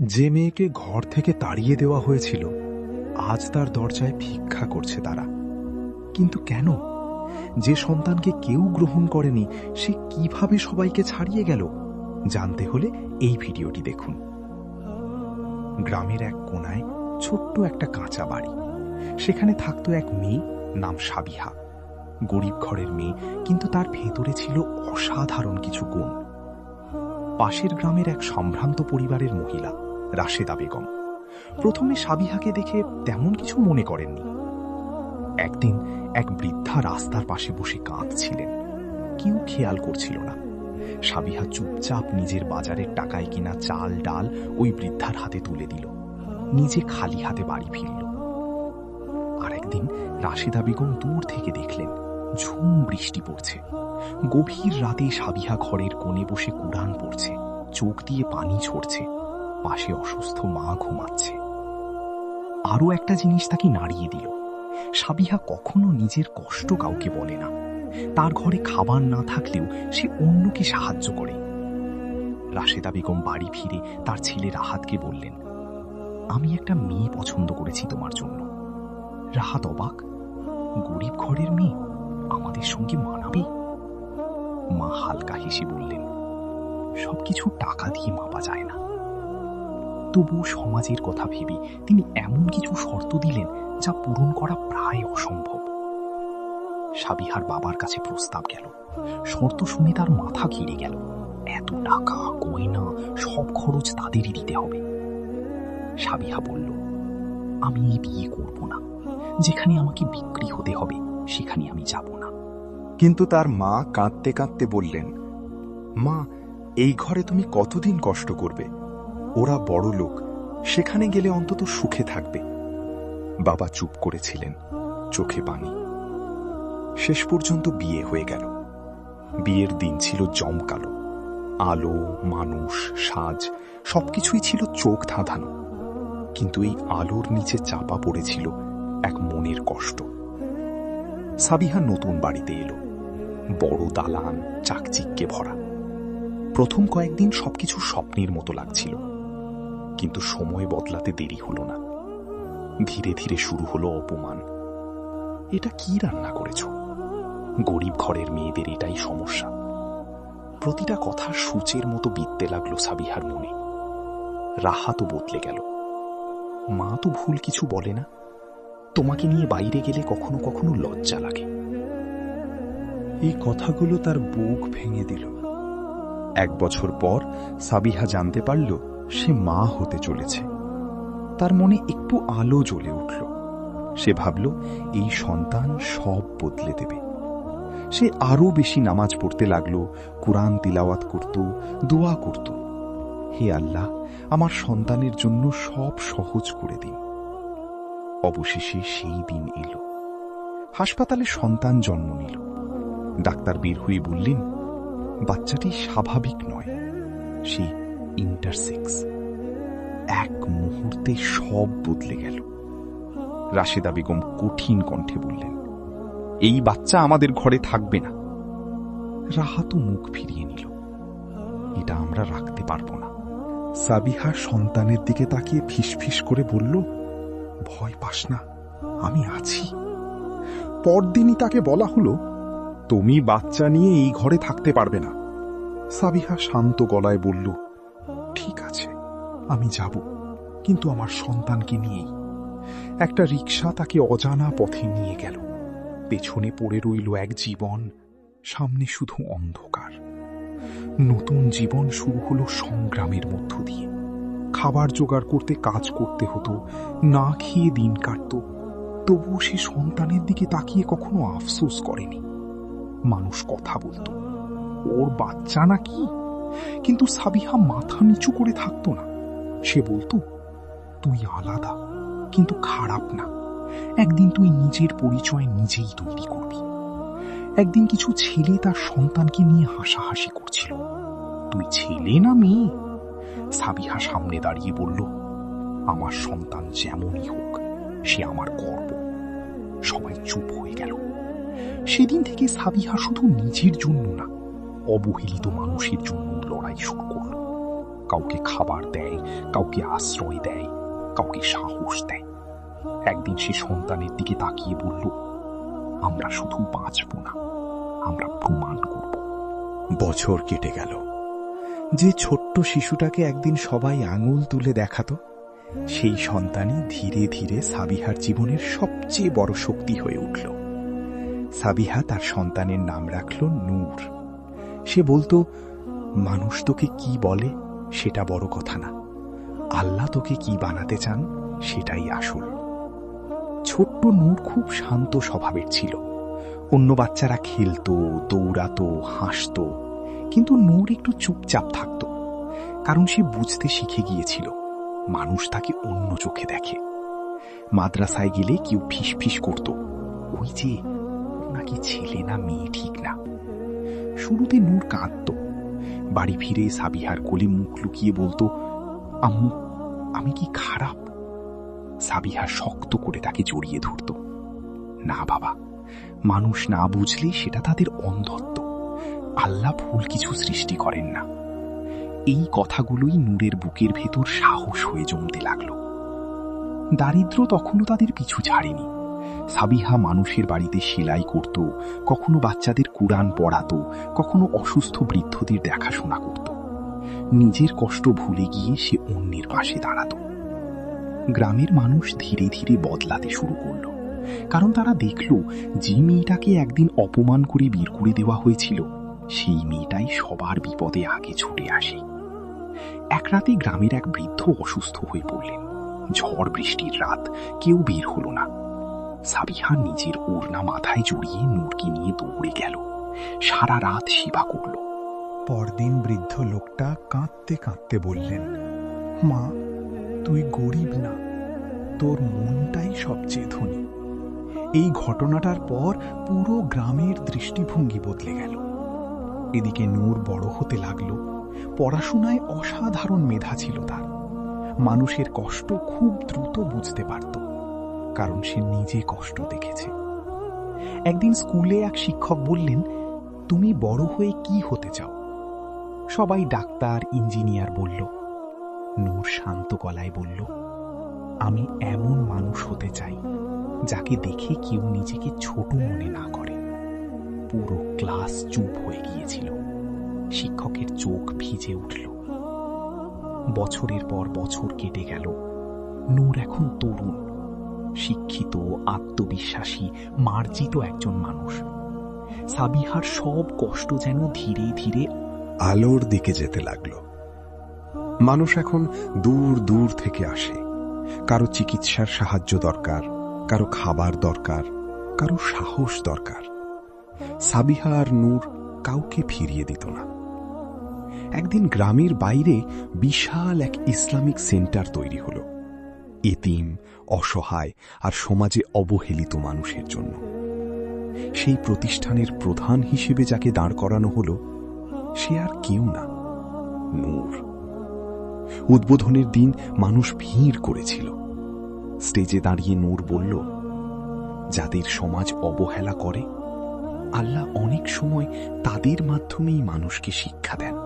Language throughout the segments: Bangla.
যে মেয়েকে ঘর থেকে তাড়িয়ে দেওয়া হয়েছিল, আজ তার দরজায় ভিক্ষা করছে তারা। কিন্তু কেন? যে সন্তানকে কেউ গ্রহণ করেনি, সে কিভাবে সবাইকে ছাড়িয়ে গেল? জানতে হলে এই ভিডিওটি দেখুন। গ্রামের এক কোনায় ছোট্ট একটা কাঁচা বাড়ি। সেখানে থাকতো এক মেয়ে, নাম সাবিহা। গরিব ঘরের মেয়ে, কিন্তু তার ভেতরে ছিল অসাধারণ কিছু গুণ। পাশের গ্রামের এক সম্ভ্রান্ত পরিবারের মহিলা রাশেদা বেগম প্রথমে সাবিহাকে দেখে তেমন কিছু মনে করেননি। একদিন এক বৃদ্ধা রাস্তার পাশে বসে কাঁদছিলেন। কেউ খেয়াল করছিল না। সাবিহা চুপচাপ নিজের বাজারের টাকায় কিনা চাল ডাল ওই বৃদ্ধার হাতে তুলে দিল, নিজে খালি হাতে বাড়ি ফিরল। আরেকদিন রাশেদা বেগম দূর থেকে দেখলেন ঝুম বৃষ্টি পড়ছে। গভীর রাতে সাবিহা ঘরের কোণে বসে কুরআন পড়ছে, চোখ দিয়ে পানি ঝরছে। পাশে অসুস্থ মা ঘুমাচ্ছে। আরো একটা জিনিস তাকে নাড়িয়ে দিল, সাবিহা কখনো নিজের কষ্ট কাউকে বলে না। তার ঘরে খাবার না থাকলেও সে অন্যকে সাহায্য করে। রাশেদা বেগম বাড়ি ফিরে তার ছেলে রাহাতকে বললেন, আমি একটা মেয়ে পছন্দ করেছি তোমার জন্য। রাহাত অবাক, গরিব ঘরের মেয়ে আমাদের সঙ্গে মানাবে? মা হালকা হেসে বললেন, সবকিছু টাকা দিয়ে মাপা যায় না। তবু সমাজের কথা ভেবে তিনি এমন কিছু শর্ত দিলেন যা পূরণ করা প্রায় অসম্ভব। সাবিহার বাবার কাছে প্রস্তাব গেল। শর্ত শুনে তার মাথা ঘিরে গেল। এত টাকা, গয়না, সব খরচ তাদেরই দিতে হবে। সাবিহা বলল, আমি এই বিয়ে করব না। যেখানে আমাকে বিক্রি হতে হবে সেখানে আমি যাব না। কিন্তু তার মা কাঁদতে কাঁদতে বললেন, মা, এই ঘরে তুমি কতদিন কষ্ট করবে? ওরা বড় লোক, সেখানে গেলে অন্তত সুখে থাকবে। বাবা চুপ করেছিলেন, চোখে পানি। শেষ পর্যন্ত বিয়ে হয়ে গেল। বিয়ের দিন ছিল জমকালো। আলো, মানুষ, সাজ সবকিছুই ছিল চোখ ধাঁধানো। কিন্তু এই আলোর নিচে চাপা পড়েছিল এক মনের কষ্ট। সাবিহা নতুন বাড়িতে এলো। বড় দালান, চাকচিক্যে ভরা। প্রথম কয়েকদিন সবকিছু স্বপ্নের মতো লাগছিল, কিন্তু সময় বদলাতে দেরি হলো না। ধীরে ধীরে শুরু হলো অপমান। এটা কি রান্না করেছ? গরিব ঘরের মেয়েদের এটাই সমস্যা। প্রতিটা কথা সূচের মতো বিততে লাগলো সাবিহার মনে। রাহাতও বদলে গেল। মা তো ভুল কিছু বলে না। তোমাকে নিয়ে বাইরে গেলে কখনো কখনো লজ্জা লাগে। এই কথাগুলো তার বুক ভেঙে দিল। 1 বছর পর সাবিহা জানতে পারল সে মা হতে চলেছে। তার মনে একটু আলো জ্বলে উঠল। সে ভাবল এই সন্তান সব বদলে দেবে। সে আরো বেশি নামাজ পড়তে লাগলো, কুরআন তিলাওয়াত করত, দোয়া করত। হে আল্লাহ, আমার সন্তানের জন্য সব সহজ করে দিন। অবশেষে সেই দিন এলো। হাসপাতালে সন্তান জন্ম নিল। ডাক্তার বের হয়ে বললেন, বাচ্চাটি স্বাভাবিক নয়, সে ইন্টারসেক্স। এক মুহূর্তে সব বদলে গেল। রাশেদা বেগম কঠিন কণ্ঠে বললেন, এই বাচ্চা আমাদের ঘরে থাকবে না। রাহাতও মুখ ফিরিয়ে নিল, এটা আমরা রাখতে পারবো না। সাবিহা সন্তানের দিকে তাকিয়ে ফিসফিস করে বলল, ভয় পাস না, আমি আছি। পরদিনই তাকে বলা হলো, তুমি বাচ্চা নিয়ে এই ঘরে থাকতে পারবে না। সাবিহা শান্ত গলায় বলল, ঠিক আছে, আমি যাব, কিন্তু আমার সন্তানকে নিয়েই। একটা রিকশা তাকে অজানা পথে নিয়ে গেল। পেছনে পড়ে রইল এক জীবন, সামনে শুধু অন্ধকার। নতুন জীবন শুরু হলো সংগ্রামের মধ্য দিয়ে। খাবার জোগাড় করতে কাজ করতে হতো, না খেয়ে দিন কাটত। তবুও সে সন্তানের দিকে তাকিয়ে কখনো আফসোস করেনি। মানুষ কথা বলতো, ওর বাচ্চা নাকি, কিন্তু সাবিহা মাথা নিচু করে থাকতো না। সে বলতো, তুই আলাদা, কিন্তু খারাপ না। একদিন তুই নিজের পরিচয় নিজেই তৈরি করবি। একদিন কিছু ছেলে তার সন্তানকে নিয়ে হাসাহাসি করছিল। তুই ছেলে না মেয়ে? সাবিহা সামনে দাঁড়িয়ে বলল, আমার সন্তান যেমনই হোক, সে আমার গর্ব। সবাই চুপ হয়ে গেল। সেদিন থেকে সাবিহা শুধু নিজের জন্য না, অবহেলিত মানুষের জন্য লড়াই শুরু করল। কাউকে খাবার দেয়, কাউকে আশ্রয় দেয়, কাউকে সাহস দেয়। একদিন সে সন্তানের দিকে তাকিয়ে বলল, আমরা শুধু বাঁচব না, আমরা প্রমাণ করব। বছর কেটে গেল। যে ছোট্ট শিশুটাকে একদিন সবাই আঙুল তুলে দেখাতো, সেই সন্তানই ধীরে ধীরে সাবিহার জীবনের সবচেয়ে বড় শক্তি হয়ে উঠল। সাবিহা তার সন্তানের নাম রাখল নূর। সে বলতো, মানুষ তোকে কি বলে সেটা বড় কথা না, আল্লাহ তোকে কি বানাতে চান সেটাই আসল। ছোট্ট নূর খুব শান্ত স্বভাবের ছিল। অন্য বাচ্চারা খেলতো, দৌড়াতো, হাসতো, কিন্তু নূর একটু চুপচাপ থাকত, কারণ সে বুঝতে শিখে গিয়েছিল মানুষ তাকে অন্য চোখে দেখে। মাদ্রাসায় গেলে কেউ ফিস ফিস করত, ওই যে নাকি ছেলে না মেয়ে ঠিক না। শুরুতে নূর কাঁদত। বাড়ি ফিরে সাবিহার কোলে মুখ লুকিয়ে বলতো, আম্মু, আমি কি খারাপ? সাবিহা শক্ত করে তাকে জড়িয়ে ধরত। না বাবা, মানুষ না বুঝলে সেটা তাদের অন্ধত্ব। আল্লাহ ভুল কিছু সৃষ্টি করেন না। এই কথাগুলোই নূরের বুকের ভেতর সাহস হয়ে জমতে লাগল। দারিদ্র তখনও তাদের পিছু ছাড়েনি। সাবিহা মানুষের বাড়িতে সেলাই করত, কখনো বাচ্চাদের কুরআন পড়াতো, কখনো অসুস্থ বৃদ্ধদের দেখাশোনা করত। নিজের কষ্ট ভুলে গিয়ে সে অন্যের পাশে দাঁড়াত। গ্রামের মানুষ ধীরে ধীরে বদলাতে শুরু করল, কারণ তারা দেখল যে মেয়েটাকে একদিন অপমান করে বের করে দেওয়া হয়েছিল, সেই মেয়েটাই সবার বিপদে আগে ছুটে আসে। এক রাতে গ্রামের এক বৃদ্ধ অসুস্থ হয়ে পড়লেন। ঝড় বৃষ্টির রাত, কেউ বের হলো না। সাবিহা নিজের ওড়না মাথায় জড়িয়ে নূরকে নিয়ে দৌড়ে গেল। সারা রাত সেবা করল। পরদিন বৃদ্ধ লোকটা কাঁদতে কাঁদতে বললেন, মা, তুই গরিব না, তোর মনটাই সবচেয়ে ধনী। এই ঘটনাটার পর পুরো গ্রামের দৃষ্টিভঙ্গি বদলে গেল। এদিকে নূর বড় হতে লাগল। পড়াশোনায় অসাধারণ মেধা ছিল তার। মানুষের কষ্ট খুব দ্রুত বুঝতে পারত, কারণ সে নিজে কষ্ট দেখেছে। একদিন স্কুলে এক শিক্ষক বললেন, তুমি বড় হয়ে কি হতে চাও? সবাই ডাক্তার, ইঞ্জিনিয়ার বলল। নূর শান্ত গলায় বলল, আমি এমন মানুষ হতে চাই যাকে দেখে কেউ নিজেকে ছোট মনে না করে। পুরো ক্লাস চুপ হয়ে গিয়েছিল। শিক্ষকের চোখ ভিজে উঠল। বছরের পর বছর কেটে গেল। নূর এখন তরুণ, শিক্ষিত, আত্মবিশ্বাসী, মার্জিত একজন মানুষ। সাবিহার সব কষ্ট যেন ধীরে ধীরে আলোর দিকে যেতে লাগলো। মানুষ এখন দূর দূর থেকে আসে। কারো চিকিৎসার সাহায্য দরকার, কারো খাবার দরকার, কারো সাহস দরকার। সাবিহা আর নূর কাউকে ফিরিয়ে দিত না। একদিন গ্রামের বাইরে বিশাল এক ইসলামিক সেন্টার তৈরি হলো, এতিম, অসহায় আর সমাজে অবহেলিত মানুষের জন্য। সেই প্রতিষ্ঠানের প্রধান হিসেবে যাকে দাঁড় করানো হলো, সে আর কেউ না, নূর। উদ্বোধনের দিন মানুষ ভিড় করেছিল। স্টেজে দাঁড়িয়ে নূর বলল, যাদের সমাজ অবহেলা করে, আল্লাহ অনেক সময় তাদের মাধ্যমেই মানুষকে শিক্ষা দেন।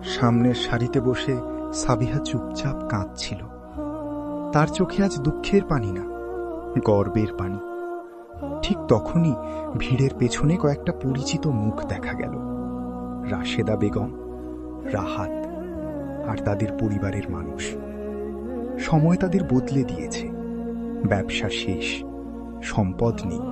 সামনের সারিতে বসে সাবিহা চুপচাপ কাঁদছিল। তার চোখে আজ দুঃখের পানি না, গর্বের পানি। ঠিক তখনই ভিড়ের পেছনে কয়েকটা পরিচিত মুখ দেখা গেল। রাশেদা বেগম, রাহাত আর তাদের পরিবারের মানুষ। সময় তাদের বদলে দিয়েছে। ব্যবসা শেষ, সম্পদ নেই,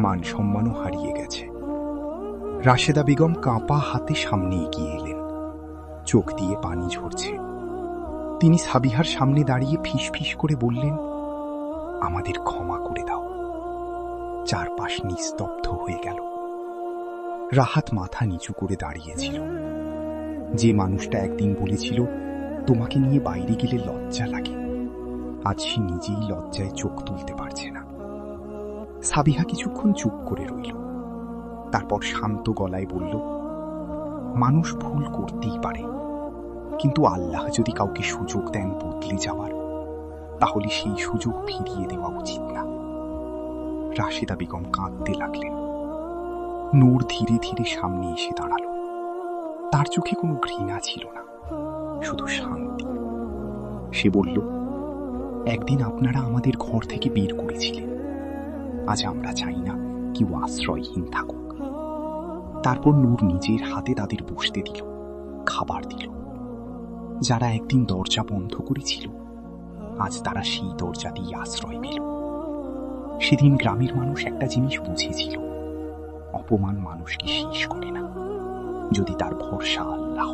মান সম্মানও হারিয়ে গেছে। রাশেদা বেগম কাঁপা হাতে সামনে এগিয়ে এলেন। চোখ দিয়ে পানি ঝরছে। তিনি সাবিহার সামনে দাঁড়িয়ে ফিস ফিস করে বললেন, আমাদের ক্ষমা করে দাও। চারপাশ নিস্তব্ধ হয়ে গেল। রাহাত মাথা নিচু করে দাঁড়িয়েছিল। যে মানুষটা একদিন বলেছিল, তোমাকে নিয়ে বাইরে গেলে লজ্জা লাগে, আজ সে নিজেই লজ্জায় চোখ তুলতে পারছে না। সাবিহা কিছুক্ষণ চুপ করে রইল। তারপর শান্ত গলায় বলল, মানুষ ভুল করতেই পারে, কিন্তু আল্লাহ যদি কাউকে সুযোগ দেন বদলে যাওয়ার, তাহলে সেই সুযোগ ফিরিয়ে দেওয়া উচিত না। রাশেদা বেগম কাঁদতে লাগলেন। নূর ধীরে ধীরে সামনে এসে দাঁড়াল। তার চোখে কোনো ঘৃণা ছিল না, শুধু শান্তি। সে বলল, একদিন আপনারা আমাদের ঘর থেকে বের করেছিলেন, আজ আমরা চাই না কেউ আশ্রয়হীন থাকুক। তারপর নূর নিজের হাতে তাদের বসতে দিল, খাবার দিল। যারা একদিন দরজা বন্ধ করেছিল, আজ তারা সেই দরজা দিয়ে আশ্রয় পেল। সেদিন গ্রামের মানুষ একটা জিনিস বুঝেছিল, অপমান মানুষকে শেষ করে না, যদি তার ভরসা আল্লাহ।